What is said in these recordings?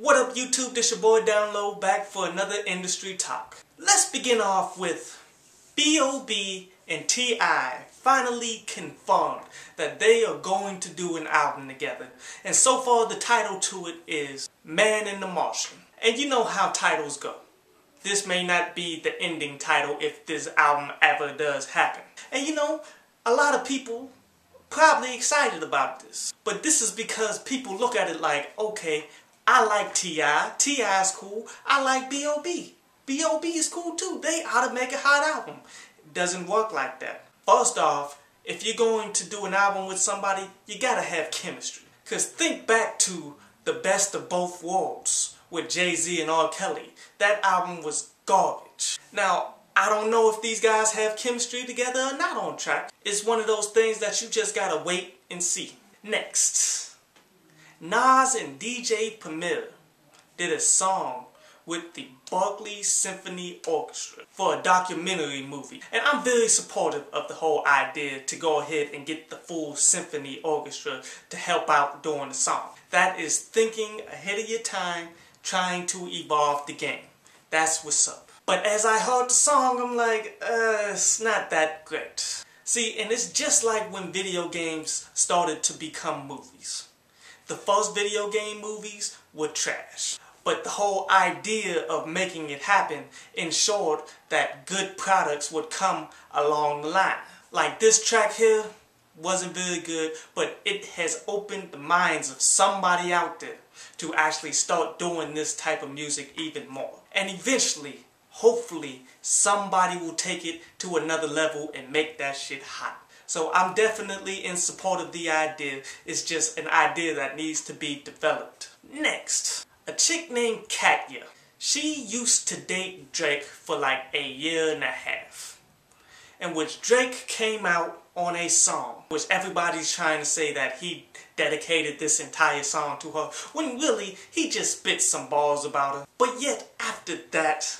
What up YouTube, this your boy Download back for another industry talk. Let's begin off with B.o.B and T.I. finally confirmed that they are going to do an album together. And so far the title to it is Man in the Martian. And you know how titles go. This may not be the ending title if this album ever does happen. And you know, a lot of people probably excited about this. But this is because people look at it like, okay, I like T.I. T.I. is cool. I like B.o.B. B.o.B. is cool too. They ought to make a hot album. It doesn't work like that. First off, if you're going to do an album with somebody, you gotta have chemistry. Cause think back to The Best of Both Worlds with Jay-Z and R. Kelly. That album was garbage. Now, I don't know if these guys have chemistry together or not on track. It's one of those things that you just gotta wait and see. Next, Nas and DJ Premire did a song with the Berkeley Symphony Orchestra for a documentary movie. And I'm very supportive of the whole idea to go ahead and get the full symphony orchestra to help out during the song. That is thinking ahead of your time, trying to evolve the game. That's what's up. But as I heard the song, I'm like, it's not that great. See, and it's just like when video games started to become movies. The first video game movies were trash. But the whole idea of making it happen ensured that good products would come along the line. Like this track here wasn't very good, but it has opened the minds of somebody out there to actually start doing this type of music even more. And eventually, hopefully, somebody will take it to another level and make that shit hot. So I'm definitely in support of the idea. It's just an idea that needs to be developed. Next, a chick named Catya. She used to date Drake for like a year and a half. In which Drake came out on a song, which everybody's trying to say that he dedicated this entire song to her, when really, he just spit some bars about her. But yet, after that,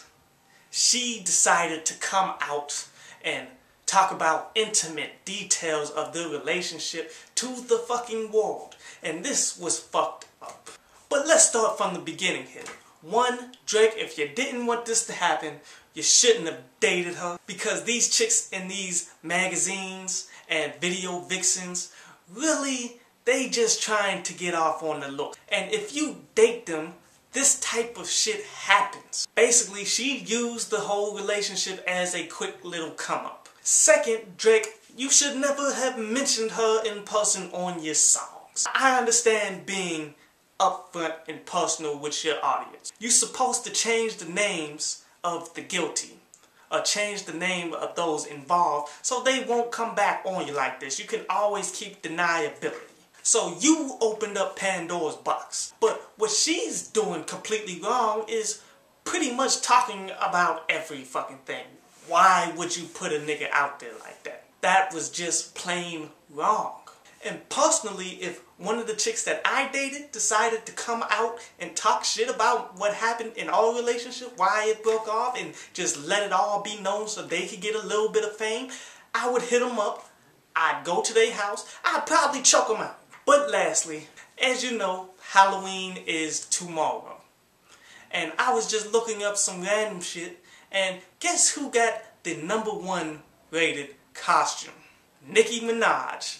she decided to come out and talk about intimate details of their relationship to the fucking world. And this was fucked up. But let's start from the beginning here. One, Drake, if you didn't want this to happen, you shouldn't have dated her. Because these chicks in these magazines and video vixens, really, they just trying to get off on the look. And if you date them, this type of shit happens. Basically, she used the whole relationship as a quick little come up. Second, Drake, you should never have mentioned her in person on your songs. I understand being upfront and personal with your audience. You're supposed to change the names of the guilty, or change the name of those involved, so they won't come back on you like this. You can always keep deniability. So you opened up Pandora's box. But what she's doing completely wrong is pretty much talking about every fucking thing. Why would you put a nigga out there like that? That was just plain wrong. And personally, if one of the chicks that I dated decided to come out and talk shit about what happened in our relationship, why it broke off, and just let it all be known so they could get a little bit of fame, I would hit them up, I'd go to their house, I'd probably choke them out. But lastly, as you know, Halloween is tomorrow. And I was just looking up some random shit, and guess who got the #1 rated costume? Nicki Minaj.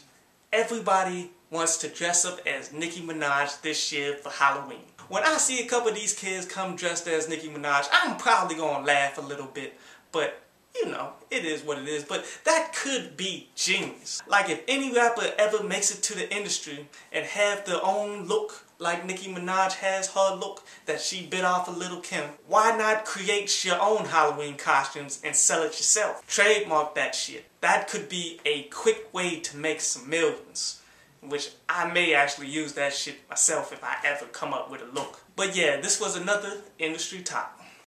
Everybody wants to dress up as Nicki Minaj this year for Halloween. When I see a couple of these kids come dressed as Nicki Minaj, I'm probably gonna laugh a little bit, but you know, it is what it is. But that could be genius. Like if any rapper ever makes it to the industry and have their own look like Nicki Minaj has her look that she bit off of Lil' Kim, why not create your own Halloween costumes and sell it yourself? Trademark that shit. That could be a quick way to make some millions. Which I may actually use that shit myself if I ever come up with a look. But yeah, this was another industry talk.